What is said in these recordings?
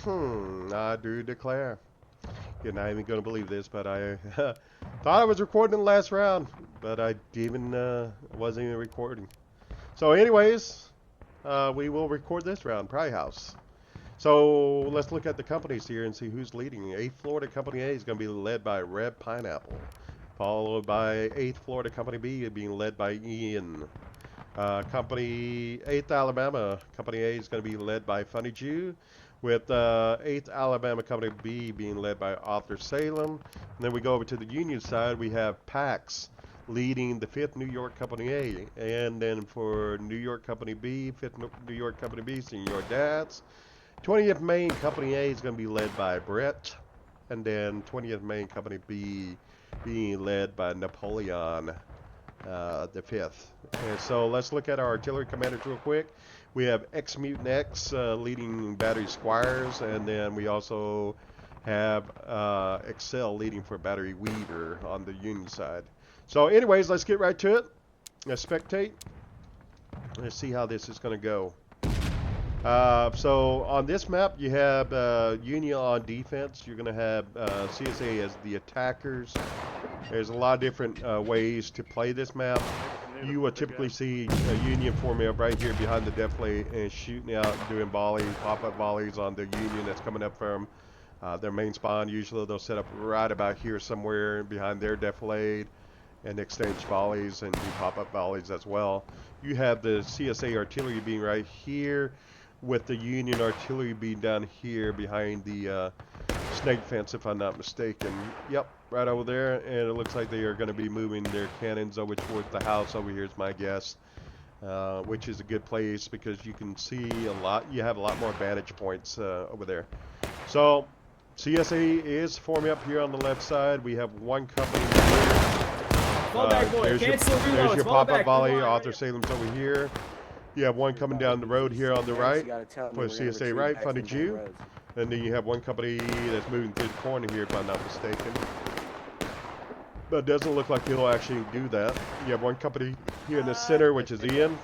I do declare. You're not even going to believe this, but I thought I was recording the last round, but I wasn't even recording. So anyways, we will record this round, Pry House. So let's look at the companies here and see who's leading. 8th Florida Company A is going to be led by Reb Pineapple, followed by 8th Florida Company B being led by Ian. 8th Alabama Company A is going to be led by FunnyJew, with 8th Alabama Company B being led by Author Salim. And then we go over to the Union side, we have Pax leading the 5th New York Company A. And then for New York Company B, 5th New York Company B, SenorDaz. 20th Maine Company A is going to be led by Brit. And then 20th Maine Company B being led by Napoleon the 5th. And so let's look at our artillery commanders real quick. We have XMUTEX leading Battery Squires, and then we also have Excel leading for Battery Weaver on the Union side. So anyways, let's get right to it. Let's spectate. Let's see how this is going to go. So on this map, you have Union on defense. You're going to have CSA as the attackers. There's a lot of different ways to play this map. You will typically see a Union forming up right here behind the deflate and shooting out, doing volleys, pop-up volleys on the Union that's coming up from their main spawn. Usually they'll set up right about here somewhere behind their deflate and exchange volleys and do pop-up volleys as well. You have the CSA artillery being right here, with the Union artillery being down here behind the snake fence, if I'm not mistaken. Yep, right over there. And it looks like they are going to be moving their cannons over towards the house over here is my guess, which is a good place because you can see a lot. You have a lot more vantage points over there. So CSA is forming up here on the left side. We have one company here. There's your pop-up volley. Author Salem's over here. You have one coming down the road here on the right for CSA right, FunnyJew. And then you have one company that's moving through the corner here, if I'm not mistaken. But it doesn't look like he'll actually do that. You have one company here in the center, which is Ian.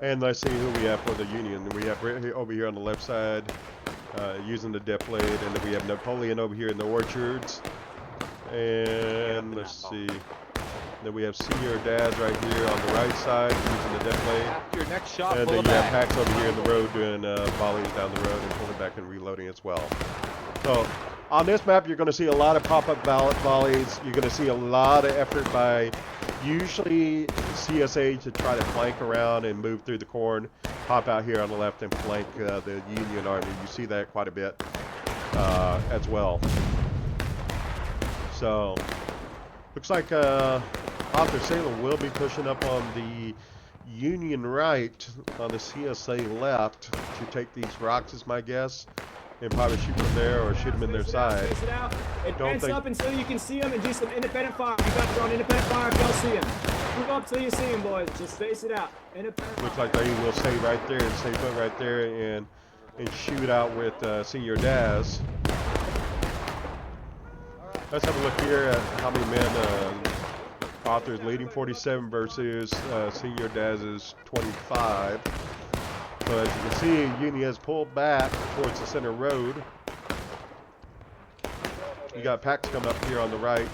And let's see who we have for the Union. We have Brit over here on the left side using the deflate. And then we have Napoleon over here in the orchards. And let's see. Then we have SenorDaz right here on the right side using the deflate. Your next shot, and then you have Pax over here in the road doing volleys down the road and pulling back and reloading as well. So on this map, you're going to see a lot of pop-up volleys. You're going to see a lot of effort by usually CSA to try to flank around and move through the corn, pop out here on the left and flank the Union Army. You see that quite a bit as well. So looks like Author Salim will be pushing up on the Union right, on the CSA left, to take these rocks is my guess, and probably shoot from there or shoot them in their side. Advance up until you can see them and do some independent fire. You got to run independent fire if y'all see them. Move up till you see them, boys. Just space it out. Looks like they will stay right there and stay put right there and shoot out with SenorDaz. Let's have a look here at how many men Author's leading, 47 versus SenorDaz's 25. So as you can see, Union has pulled back towards the center road. You got Pax coming up here on the right.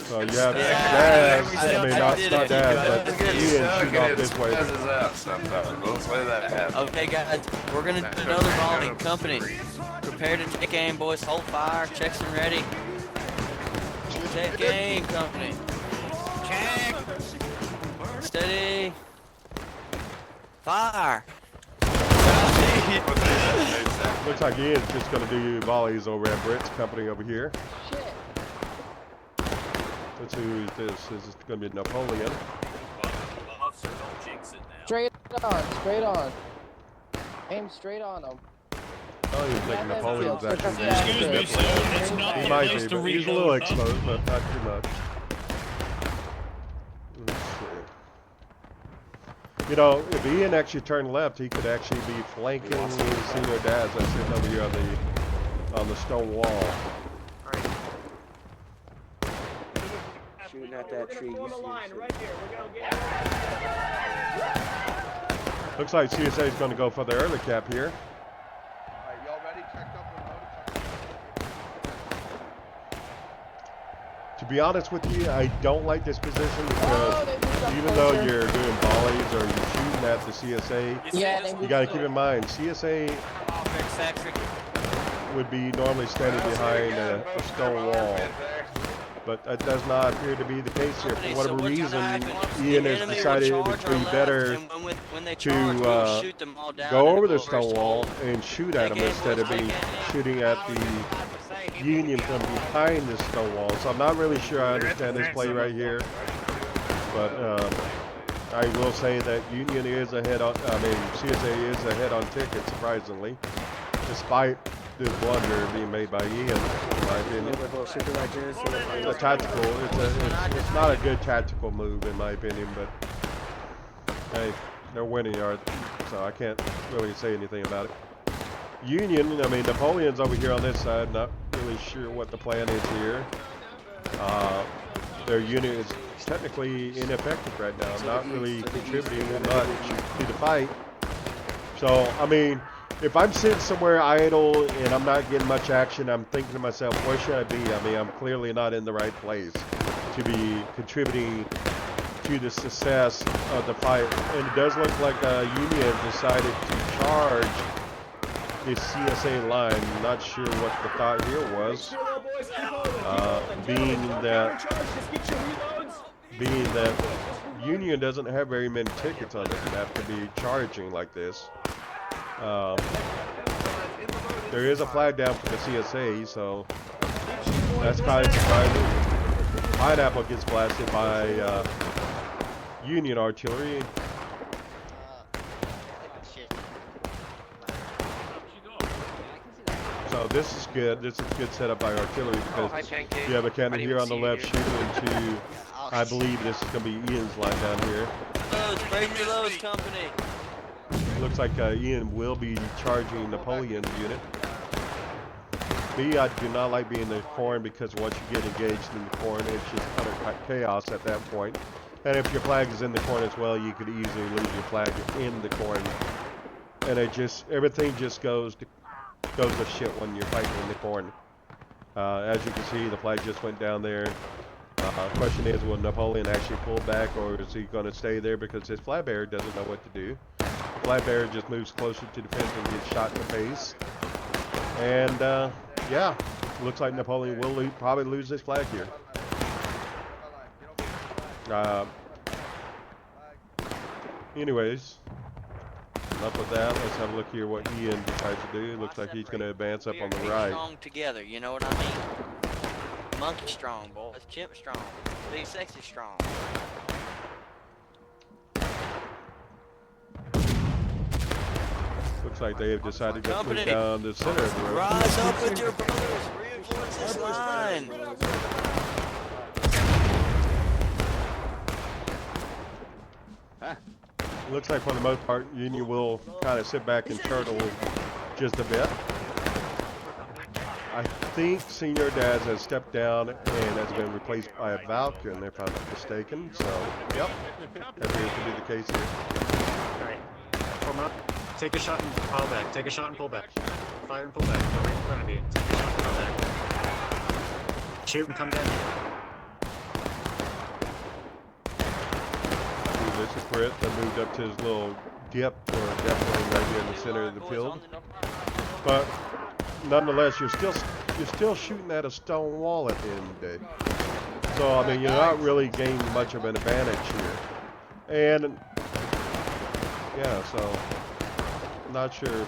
So yeah, Daz, I mean not Daz, but Ian shooting off this way. Okay guys, we're gonna do another volley. Company, prepare to take aim, boys. Hold fire, checks and ready. Take aim, company. Check. Steady. Fire. Looks like Ian's just gonna do volleys over at Brit's company over here. Let's see who this is. This is going to be Napoleon. Straight on. Aim straight on him. Oh, he's thinking Napoleon's actually. Excuse me, sir. It's not He the might place be, to but he's a little reload. exposed, but not too much. Let's see. You know, if Ian actually turned left, he could actually be flanking SenorDaz that's sitting over here on the stone wall. Shooting at that tree. Form a line right here. We're gonna get. Looks like CSA is going to go for the early cap here. Alright, y'all ready? Checked up and loaded. To be honest with you, I don't like this position because even though you're doing volleys or you're shooting at the CSA, you got to keep in mind CSA would be normally standing behind a stone wall. But that does not appear to be the case here. For whatever reason, Ian has decided it would be better to go over the stone wall and shoot at them instead of shooting at the Union from behind the stone wall. So I'm not really sure I understand this play right here. But I will say that Union is ahead on, CSA is ahead on tickets, surprisingly, despite the blunder being made by Ian, in my opinion. It's a tactical, it's not a good tactical move in my opinion, but hey, they're winning yard, so I can't really say anything about it. Union, I mean, Napoleon's over here on this side, not really sure what the plan is here. Their unit is technically ineffective right now, not really contributing much to the fight. So, I mean, if I'm sitting somewhere idle and I'm not getting much action, I'm thinking to myself, where should I be? I mean, I'm clearly not in the right place to be contributing to the success of the fight. And it does look like Union decided to charge the CSA line. I'm not sure what the thought here was, being that Union doesn't have very many tickets on this map to be charging like this. There is a flag down for the CSA, so that's kind of surprising. Pineapple gets blasted by Union artillery. So this is good. This is good setup by artillery because you have a cannon here on the left shooting into, I believe this is going to be Ian's line down here. Break your lows, company. Looks like Ian will be charging Napoleon's unit. Me, I do not like being in the corn because once you get engaged in the corn, it's just utter chaos at that point. And if your flag is in the corn as well, you could easily lose your flag in the corn. And everything just goes to shit when you're fighting in the corn. As you can see, the flag just went down there. Question is, will Napoleon actually pull back, or is he going to stay there because his flag bearer doesn't know what to do? The flag bearer just moves closer to the fence and gets shot in the face. And yeah, looks like Napoleon will probably lose this flag here. Anyways, enough with that. Let's have a look here what Ian decides to do. Looks like he's going to advance up on the right. Strong together, you know what I mean? Monkey strong, boys. Chimp strong. Big sexy strong. Looks like they have decided to move down the center of the road. Rise up with your brothers. Reinforce this line. Looks like for the most part, Union will kind of sit back and turtle just a bit. I think SenorDaz has stepped down and has been replaced by a Falcon, if I'm not mistaken. So, yep, that appears to be the case here. Alright, form up. Take a shot and pull back. Take a shot and pull back. Fire and pull back. Go right in front of you. Take a shot and pull back. Shoot and come down. This is Brit that moved up to his little dip or depth lane right here in the center of the field. But nonetheless, you're still shooting at a stone wall at the end of the day. So I mean, you're not really gaining much of an advantage here. And yeah, so I'm not sure.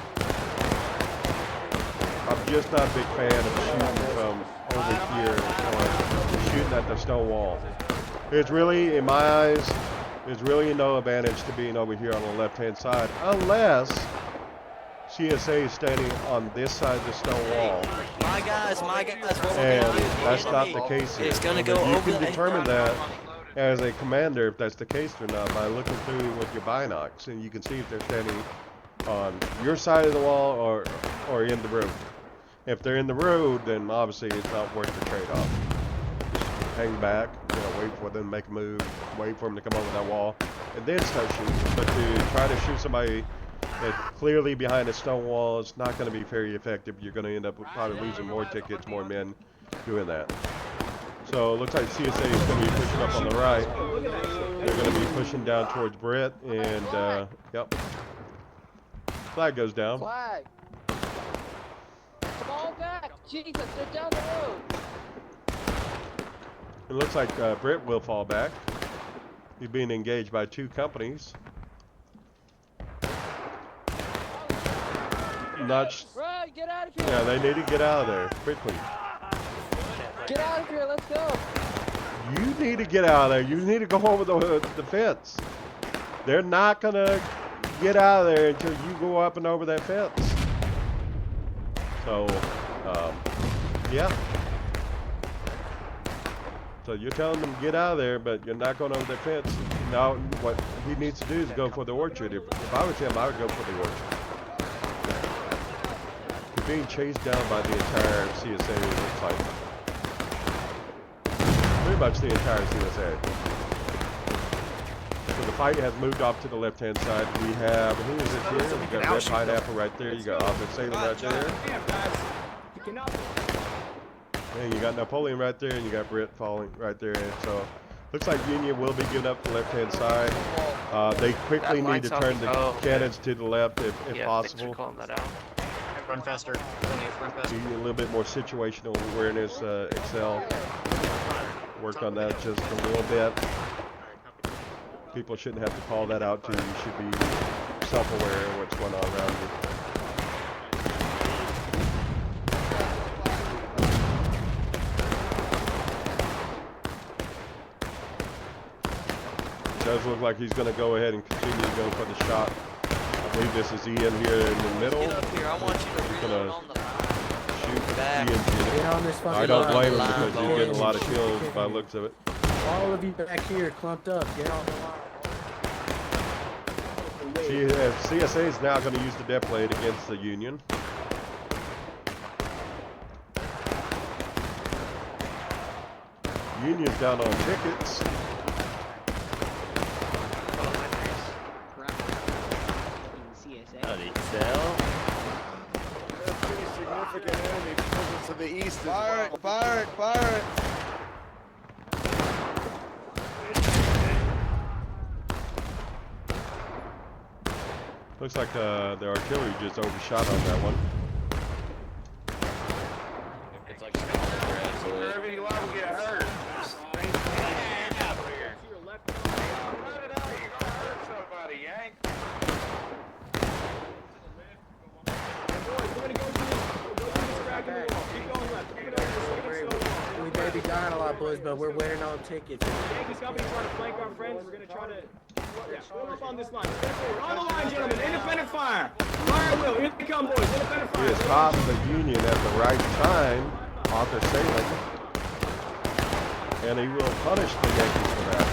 I'm just not a big fan of shooting from over here or shooting at the stone wall. It's really, in my eyes, there's really no advantage to being over here on the left-hand side, unless CSA is standing on this side of the stone wall. My guys, And that's not the case here. It's gonna go you over can determine that as a commander if that's the case or not by looking through with your binocs, and you can see if they're standing on your side of the wall or in the road. If they're in the road, then obviously it's not worth the trade-off. Just hang back, you know, wait for them to make a move, wait for them to come over that wall, and then start shooting. But to try to shoot somebody that's clearly behind a stone wall, it's not going to be very effective. You're going to end up probably losing more tickets, more men doing that. So it looks like CSA is going to be pushing up on the right. They're going to be pushing down towards Brit, and yep. Flag goes down. Flag. Fall back. Jesus, they're down the road. It looks like Brit will fall back. He's being engaged by 2 companies. Not Run, get out of here. yeah, they need to get out of there quickly. Get out of here, let's go. You need to get out of there. You need to go over the fence. They're not going to get out of there until you go up and over that fence. So, yeah. So you're telling them to get out of there, but you're not going over the fence. Now, what he needs to do is go for the orchard. If I was him, I would go for the orchard. You're being chased down by the entire CSA, it looks like. Pretty much the entire CSA. So the fight has moved off to the left-hand side. We have, who is it here? We got Reb Pineapple right there. You got Salim right there. And you got Napoleon right there, and you got Brit falling right there. And so looks like Union will be giving up the left-hand side. They quickly need to turn the cannons to the left if possible. Run faster. Run faster. Need a little bit more situational awareness, Excel. Work on that just a little bit. People shouldn't have to call that out to you. You should be self-aware of what's going on around you. It does look like he's going to go ahead and continue to go for the shot. I believe this is Ian here in the middle. Get up here. I want you to He's reel going it to on the line. shoot Back. Ian's unit. Get on this fucking I don't line. blame him line, because he's boys. getting a lot of kills by the looks of it. All of you back here clumped up. Get on the line. CSA is now going to use the depth blade against the Union. Union's down on tickets. Howdy, Sal. Pretty significant enemy presence to the east. Fire it, fire it, fire it. Looks like the artillery just overshot on that one. It's like Stalingrad. Wherever you are, we get hurt. Somebody, Yank. We may be dying a lot, boys, but we're winning on tickets. Yankees company trying to flank our friends. We're gonna try to pull up on this line. On the line, gentlemen. Independent fire. Fire at will. Here they come, boys. Independent He fire. has caught the Union at the right time, Arthur Salim, and he will punish the Yankees for that.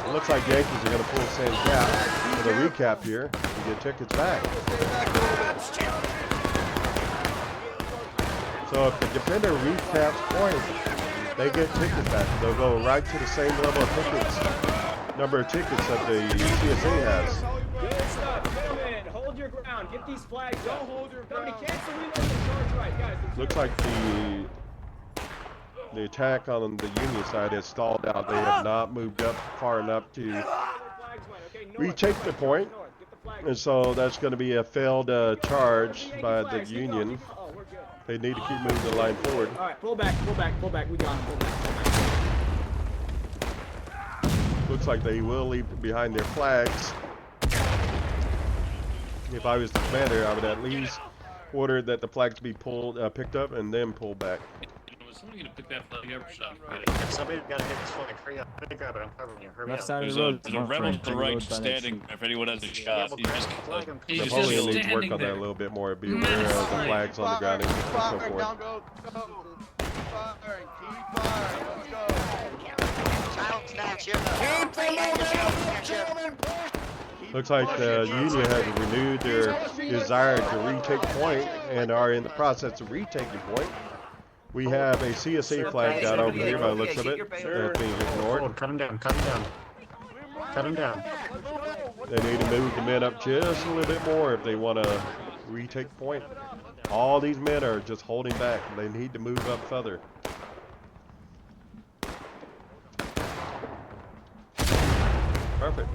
It looks like Yankees are going to pull the same cap for the recap here and get tickets back. So if the defender recaps points, they get tickets back. They'll go right to the same level of tickets, number of tickets that the CSA has. Good stuff, gentlemen. Hold your ground. Get these flags. Don't hold your ground. Somebody cancel reload and charge right, guys. Looks like the attack on the Union side has stalled out. They have not moved up far enough to retake the point, and so that's going to be a failed charge by the Union. They need to keep moving the line forward. All right, pull back, pull back, pull back. We got him. Pull back, pull back. Looks like they will leave behind their flags. If I was the commander, I would at least order that the flags be picked up and then pulled back. Was somebody gonna pick that flag up or something? If somebody got to hit this flag, hurry up. Let me grab it. I'm covering you. Hurry Left up. side of There's the a, road. there's a rebel to the right standing. If anyone has a shot, he's just Napoleon just needs to work standing on that a there. little bit more. Be aware of the flags on the ground and so Fire, forth. down, go, go. Keep firing, keep firing. Let's go. Looks like the Union has renewed their desire to retake point and are in the process of retaking point. We have a CSA flag down over here by the looks of it. That's being ignored. Hold, cut him down, cut him down. Cut him down. They need to move the men up just a little bit more if they want to retake point. All these men are just holding back. They need to move up further. Perfect.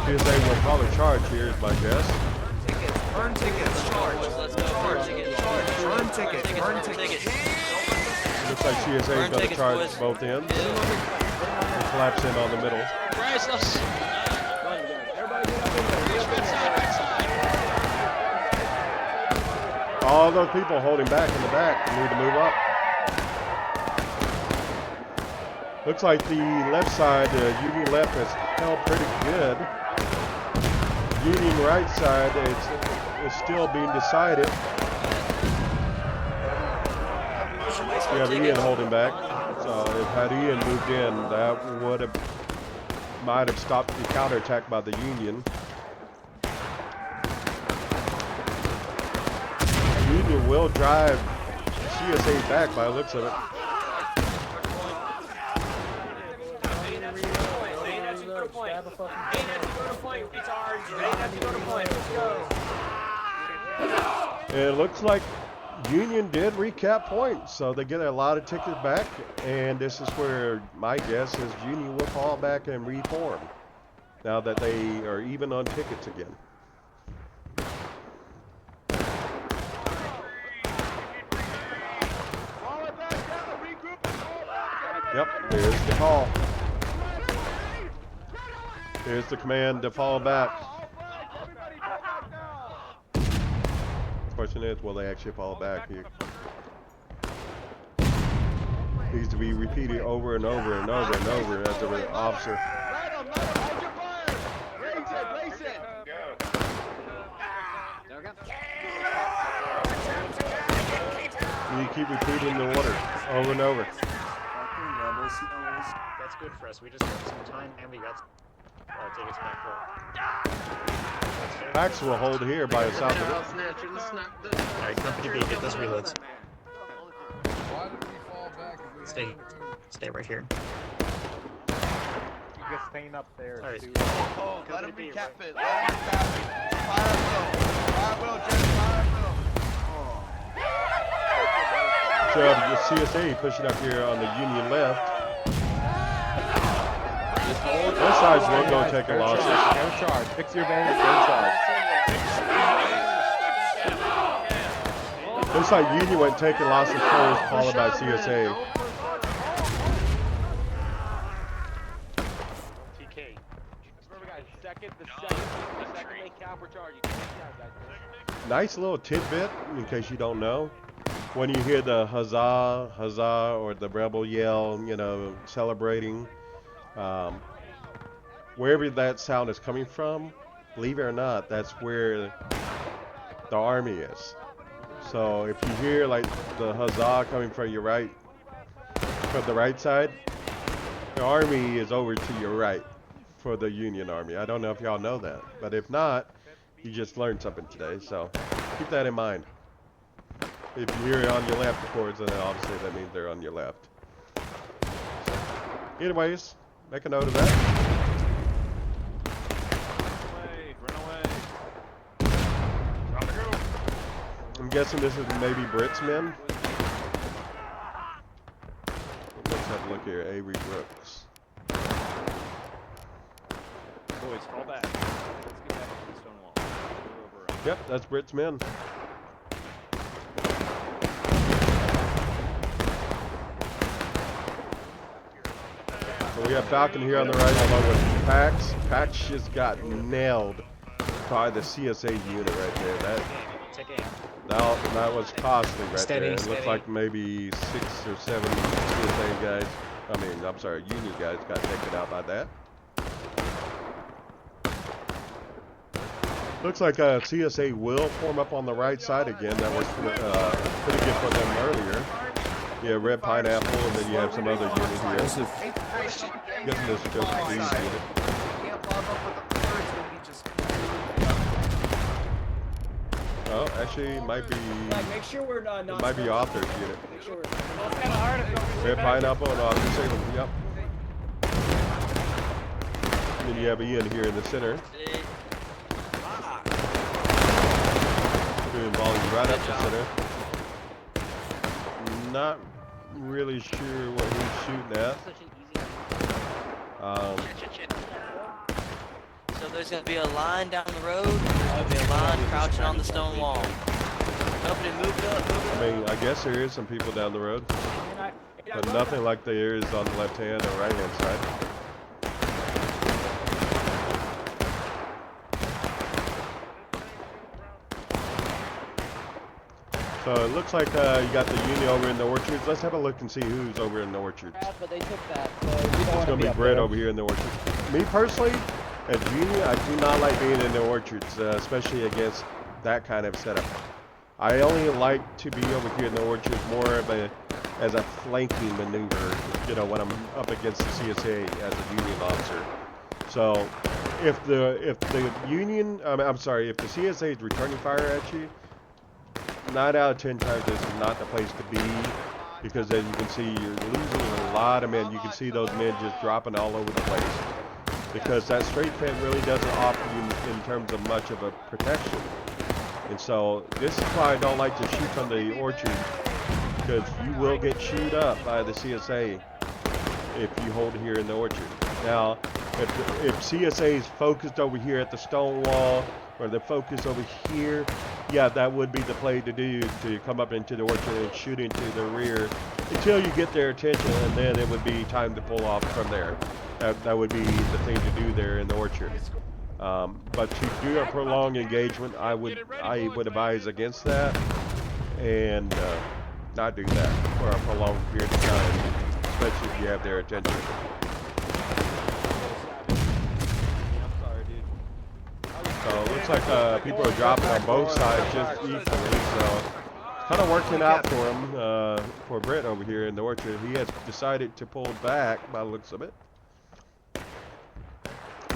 CSA will probably charge here, is my guess. Burn tickets. Charge. Let's go. Burn tickets. Burn tickets. Burn tickets. Looks like CSA is going to charge both ends. And collapse in on the middle. All those people holding back in the back need to move up. Looks like the left side, Union left, has held pretty good. Union right side is still being decided. You have Ian holding back. So if had Ian moved in, that might have stopped the counterattack by the Union. Union will drive CSA back by the looks of it. It looks like Union did recap points, so they get a lot of tickets back, and this is where my guess is Union will fall back and reform now that they are even on tickets again. Yep, there's the call. Here's the command to fall back. Question is, will they actually fall back? Needs to be repeated over and over and over and over as an officer. You keep repeating the order over and over. That's good for us. We just got some time and we got tickets back for. Pax will hold here by the south of it. Alright, Company B, get those reloads. Stay right here. You get staying up there. Alright. Oh, let him recap it. Let him recap it. Fire will, just fire will. So the CSA pushing up here on the Union left. Both sides will go take a loss. Don't charge. Fix your bandits. Don't charge. Looks like Union went taking losses first, followed by CSA. TK. Second they count for charging. Nice little tidbit, in case you don't know. When you hear the huzzah, huzzah, or the rebel yell, you know, celebrating, wherever that sound is coming from, believe it or not, that's where the army is. So if you hear like the huzzah coming from your right, from the right side, the army is over to your right for the Union Army. I don't know if y'all know that, but if not, you just learned something today, so keep that in mind. If you hear it on your left, of course, then obviously that means they're on your left. Anyways, make a note of that. I'm guessing this is maybe Brit's men. Let's have a look here. Avery Brooks. Boys, fall back. Let's get back to the stone wall. Yep, that's Brit's men. So we have Falcon here on the right along with Pax. Pax just got nailed by the CSA unit right there. That was costly right there. It looks like maybe 6 or 7 CSA guys, I'm sorry, Union guys got taken out by that. Looks like CSA will form up on the right side again. That was pretty good for them earlier. Yeah, Reb Pineapple, and then you have some other unit here. Joseph. Guessing this is Joseph D's unit. Oh, actually, it might be. Like, make sure we're not. It might be Author's unit. Make sure we're. Reb Pineapple and Author Salim. Yep. And then you have Ian here in the center. Doing volume right up the center. Not really sure what he's shooting at. So there's going to be a line down the road. There's going to be a line crouching on the stone wall. Company moved up. I mean, I guess there is some people down the road, but nothing like there is on the left hand or right hand side. So it looks like you got the unit over in the orchards. Let's have a look and see who's over in the orchards. But they took that, so we don't It's want to going to be Brit over here in the orchards. Me personally, as junior, I do not like being in the orchards, especially against that kind of setup. I only like to be over here in the orchards more of as a flanking maneuver, you know, when I'm up against the CSA as a union officer. So if the union, I'm sorry, if the CSA is returning fire at you, 9 out of 10 times this is not the place to be, because as you can see, you're losing a lot of men. You can see those men just dropping all over the place, because that straight fence really doesn't offer you in terms of much of a protection. And so this is why I don't like to shoot from the orchard, because you will get chewed up by the CSA if you hold here in the orchard. Now, if CSA is focused over here at the stone wall, or the focus over here, yeah, that would be the play to do, to come up into the orchard and shoot into the rear until you get their attention, and then it would be time to pull off from there. That would be the thing to do there in the orchard. But to do a prolonged engagement, I would advise against that, and not do that for a prolonged period of time, especially if you have their attention. So it looks like people are dropping on both sides just equally, so it's kind of working out for him, for Brit over here in the orchard. He has decided to pull back by the looks of it.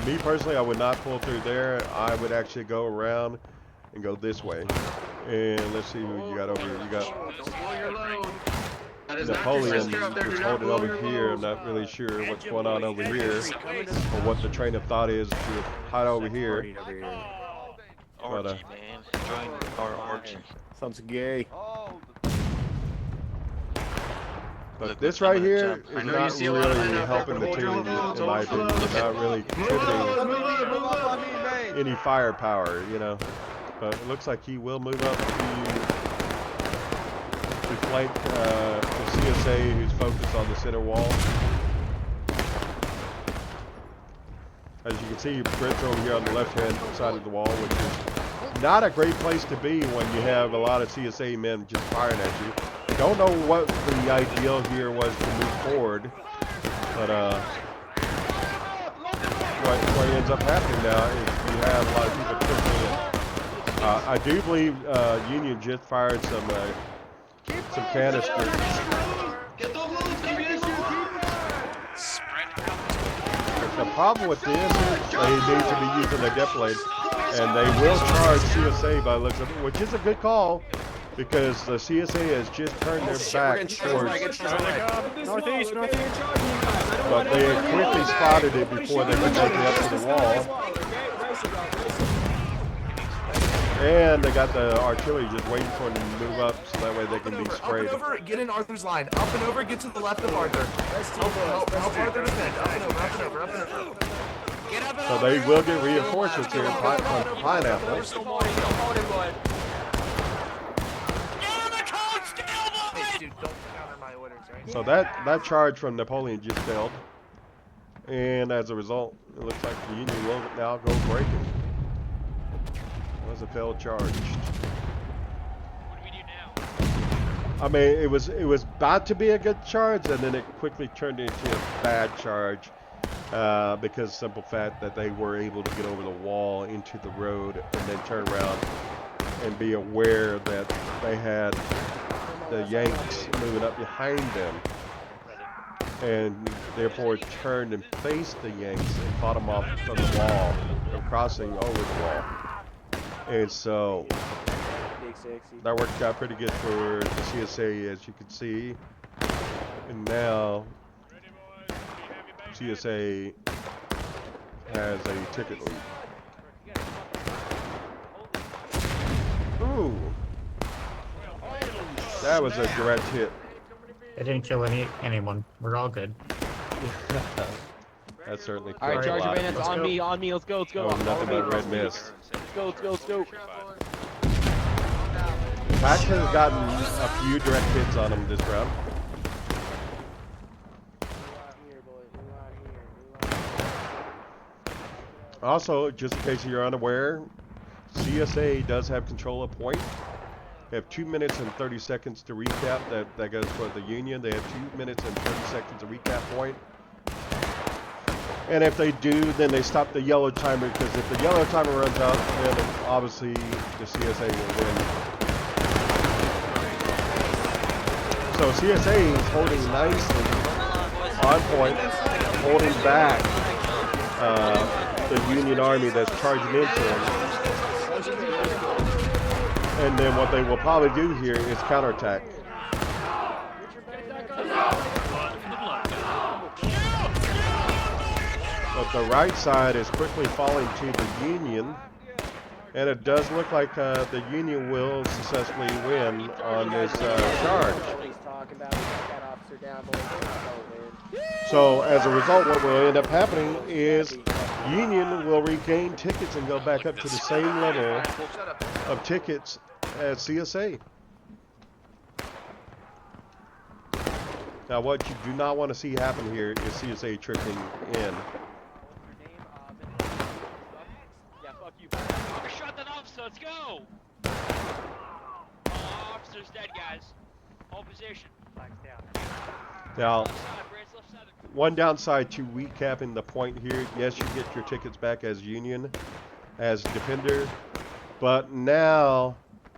Me personally, I would not pull through there. I would actually go around and go this way. And let's see who you got over here. You got Napoleon is holding over here. I'm not really sure what's going on over here, or what the train of thought is to hide over here. But, man. Join our orgy. Sounds gay. But this right here is not really helping the team, in my opinion. It's not really contributing any firepower, you know. But it looks like he will move up to flank the CSA, who's focused on the center wall. As you can see, Brit's over here on the left-hand side of the wall, which is not a great place to be when you have a lot of CSA men just firing at you. Don't know what the ideal here was to move forward, but what ends up happening now is you have a lot of people pushing in. I do believe Union just fired some canisters. The problem with this is they need to be using a depth blade, and they will charge CSA by the looks of it, which is a good call, because the CSA has just turned their back towards, Northeast. but they had quickly spotted it before they could make it up to the wall. And they got the artillery just waiting for them to move up, so that way they can be sprayed. Up and over, get in Arthur's line. Up and over, get to the left of Arthur. Help Arthur defend. Up and over. So they will get reinforcements here from Pineapple. So that charge from Napoleon just failed, and as a result, it looks like the Union will now go breaking. It was a failed charge. What do we do now? I mean, it was about to be a good charge, and then it quickly turned into a bad charge because simple fact that they were able to get over the wall into the road and then turn around and be aware that they had the Yanks moving up behind them, and therefore turned and faced the Yanks and fought them off from the wall, from crossing over the wall. And so that worked out pretty good for the CSA, as you can see. And now CSA has a ticket lead. Ooh, that was a direct hit. It didn't kill anyone. We're all good. That certainly All right, killed a Charger lot. Bandits on me, on me. Let's go, let's go. Oh, nothing but red mist. Let's go, let's go, let's go. Pack has gotten a few direct hits on him this round. Also, just in case you're unaware, CSA does have control of point. They have 2 minutes and 30 seconds to recap. That goes for the Union. They have 2 minutes and 30 seconds to recap point. And if they do, then they stop the yellow timer, because if the yellow timer runs out, then obviously the CSA will win. So CSA is holding nicely on point, holding back the Union Army that's charging into them. And then what they will probably do here is counterattack. But the right side is quickly falling to the Union, and it does look like the Union will successfully win on this charge. So as a result, what will end up happening is Union will regain tickets and go back up to the same level of tickets as CSA. Now what you do not want to see happen here is CSA trickling in. Shut that off, so let's go. Officer's dead, guys. Hold position. Now, one downside to recapping the point here, yes, you get your tickets back as Union, as defender, but now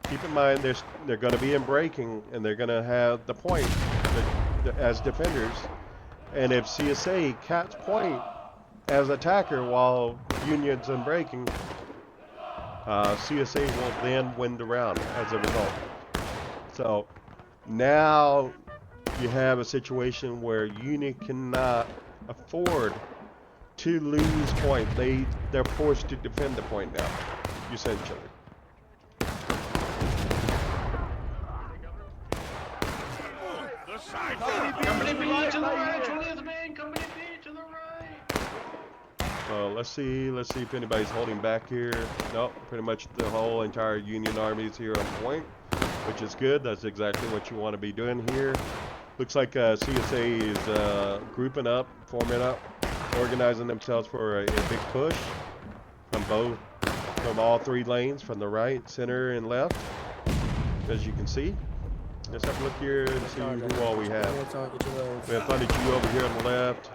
keep in mind they're going to be in breaking, and they're going to have the point as defenders. And if CSA caps point as attacker while Union's in breaking, CSA will then win the round as a result. So now you have a situation where Union cannot afford to lose point. They're forced to defend the point now, essentially. Company B to the right, 20th man, Company B to the right. Let's see if anybody's holding back here. Nope, pretty much the whole entire Union army is here on point, which is good. That's exactly what you want to be doing here. Looks like CSA is grouping up, forming up, organizing themselves for a big push from all three lanes, from the right, center, and left, as you can see. Let's have a look here and see who all we have. We have FunnyJew over here on the left.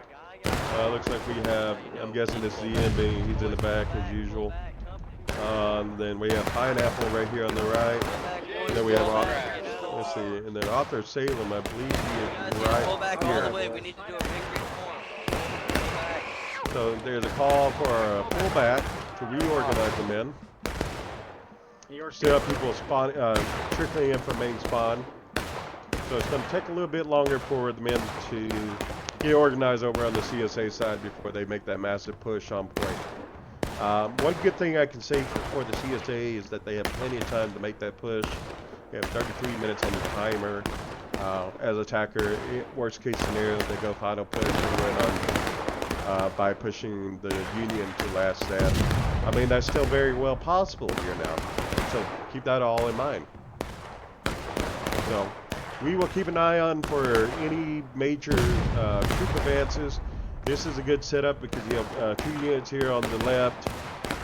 Looks like we have, I'm guessing this is the end, being he's in the back as usual. Then we have Pineapple right here on the right. And then we have, let's see, and then Author Salim, I believe he is right Pull back here. all the way. We need to do a big reform. So there's a call for a pullback to reorganize the men. Still have people trickling in from main spawn. So it's going to take a little bit longer for the men to get organized over on the CSA side before they make that massive push on point. One good thing I can say for the CSA is that they have plenty of time to make that push. They have 33 minutes on the timer. As attacker, worst case scenario, they go final push and win on by pushing the Union to last stand. I mean, that's still very well possible here now. So keep that all in mind. So we will keep an eye on for any major troop advances. This is a good setup because you have 2 units here on the left.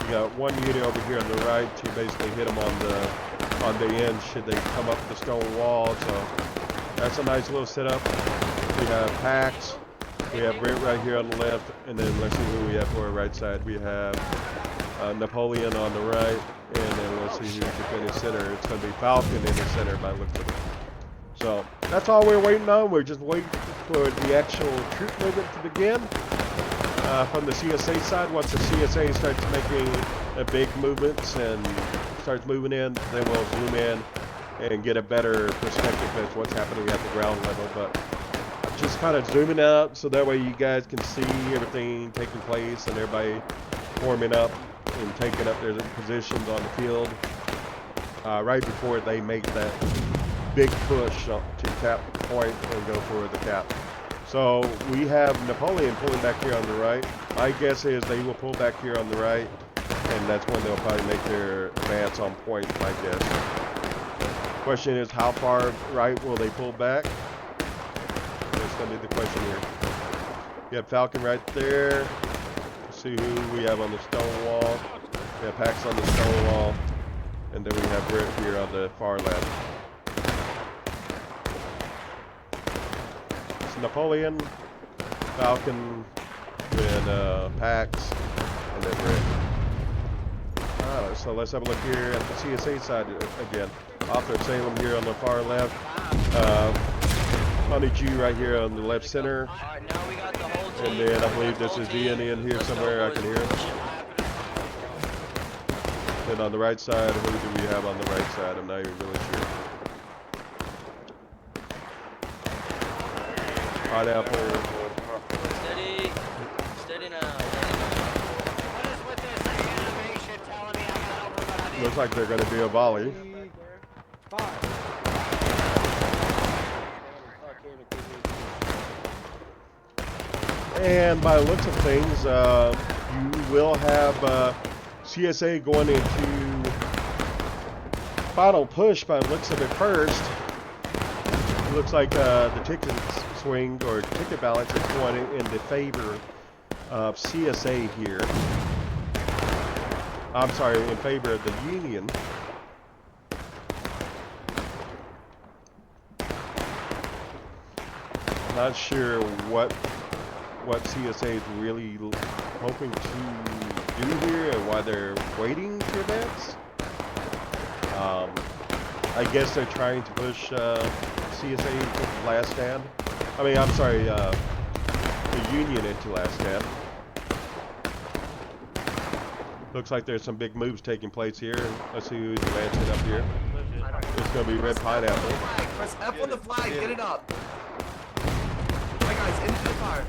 You got 1 unit over here on the right to basically hit them on the end should they come up the stone wall. So that's a nice little setup. We have packs. We have Brit right here on the left, and then let's see who we have for our right side. We have Napoleon on the right, and then let's see who's defending center. It's going to be Falcon in the center by looks of it. So that's all we're waiting on. We're just waiting for the actual troop movement to begin from the CSA side. Once the CSA starts making big movements and starts moving in, then we'll zoom in and get a better perspective as what's happening at the ground level. But just kind of zooming out so that way you guys can see everything taking place and everybody forming up and taking up their positions on the field right before they make that big push up to cap point and go for the cap. So we have Napoleon pulling back here on the right. My guess is they will pull back here on the right, and that's when they'll probably make their advance on point, my guess. Question is, how far right will they pull back? That's going to be the question here. You have Falcon right there. Let's see who we have on the stone wall. We have Pax on the stone wall. And then we have Brit here on the far left. It's Napoleon, Falcon, then Pax, and then Brit. Alright, so let's have a look here at the CSA side again. Author Salim here on the far left. FunnyJew right here on the left center. And then I believe this is Ian in here somewhere. I can hear him. Then on the right side, who do we have on the right side? I'm not even really sure. Pineapple. Steady. Steady now. Looks like they're going to be a volley. And by the looks of things, you will have CSA going into final push by the looks of it first. It looks like the ticket swing or ticket balance is going in the favor of CSA here. I'm sorry, in favor of the Union. Not sure what CSA is really hoping to do here and why they're waiting to advance. I guess they're trying to push CSA into last stand. I mean, I'm sorry, the Union into last stand. Looks like there's some big moves taking place here. Let's see who's advancing up here. It's going to be Reb Pineapple. Press F on the flag, get it up. Alright guys, into the fire.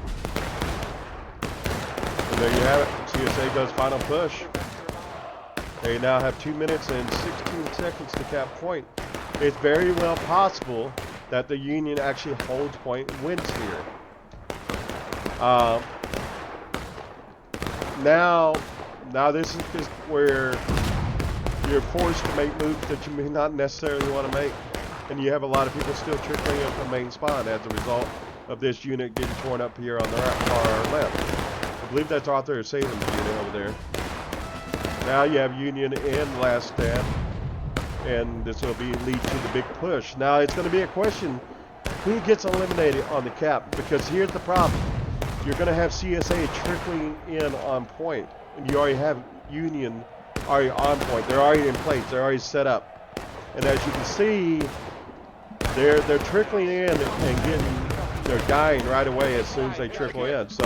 And there you have it. CSA does final push. They now have 2 minutes and 16 seconds to cap point. It's very well possible that the Union actually holds point and wins here. Now this is just where you're forced to make moves that you may not necessarily want to make. And you have a lot of people still trickling in from main spawn as a result of this unit getting torn up here on the far left. I believe that's Author Salim's unit over there. Now you have Union in last stand, and this will lead to the big push. Now it's going to be a question, who gets eliminated on the cap? Because here's the problem. You're going to have CSA trickling in on point, and you already have Union already on point. They're already in place. They're already set up. And as you can see, they're trickling in and they're dying right away as soon as they trickle in. So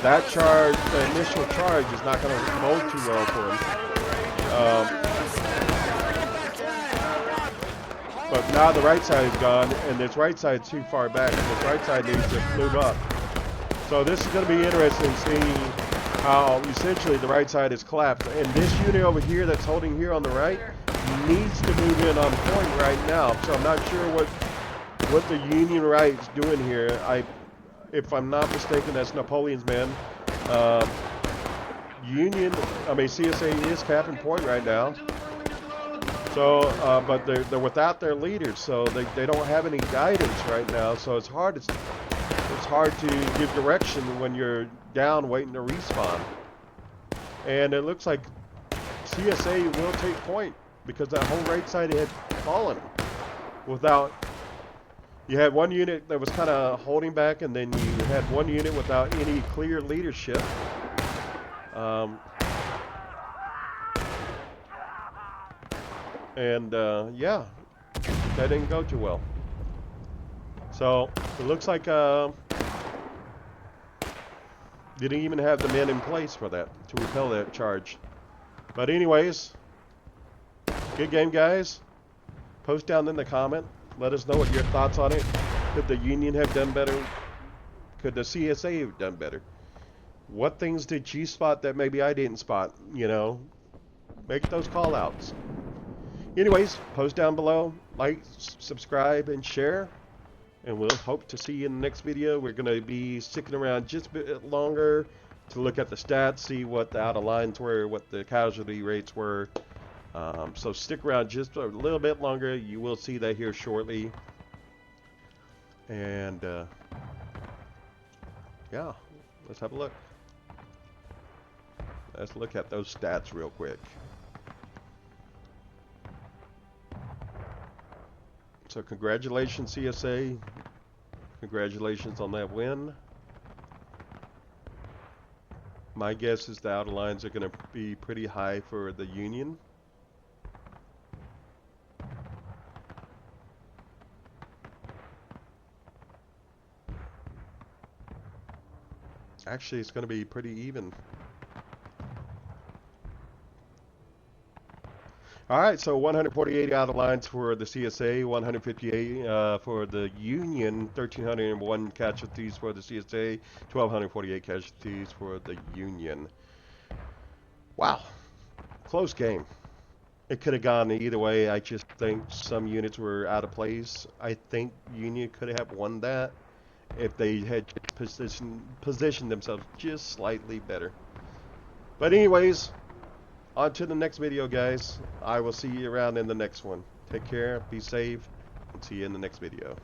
that charge, the initial charge, is not going to bode too well for them. But now the right side is gone, and this right side is too far back. This right side needs to move up. So this is going to be interesting seeing how essentially the right side is collapsed. And this unit over here that's holding here on the right needs to move in on point right now. So I'm not sure what the Union right is doing here. If I'm not mistaken, that's Napoleon's men. CSA is capping point right now. So, but they're without their leaders, so they don't have any guidance right now. So it's hard to give direction when you're down waiting to respawn. And it looks like CSA will take point because that whole right side had fallen without. You had one unit that was kind of holding back, and then you had one unit without any clear leadership. Yeah, that didn't go too well. So it looks like didn't even have the men in place for that to repel that charge. But anyways, good game, guys. Post down in the comment. Let us know what your thoughts on it. Could the Union have done better? Could the CSA have done better? What things did you spot that maybe I didn't spot? You know, make those call outs. Anyways, post down below, like, subscribe, and share. And we'll hope to see you in the next video. We're going to be sticking around just a bit longer to look at the stats, see what the out of lines were, what the casualty rates were. So stick around just a little bit longer. You will see that here shortly. And yeah, let's have a look. Let's look at those stats real quick. So congratulations, CSA. Congratulations on that win. My guess is the outer lines are going to be pretty high for the Union. Actually, it's going to be pretty even. Alright, so 148 out of lines for the CSA, 158 for the Union, 1,301 casualties for the CSA, 1,248 casualties for the Union. Wow. Close game. It could have gone either way. I just think some units were out of place. I think Union could have won that if they had positioned themselves just slightly better. But anyways, on to the next video, guys. I will see you around in the next one. Take care, be safe, and see you in the next video.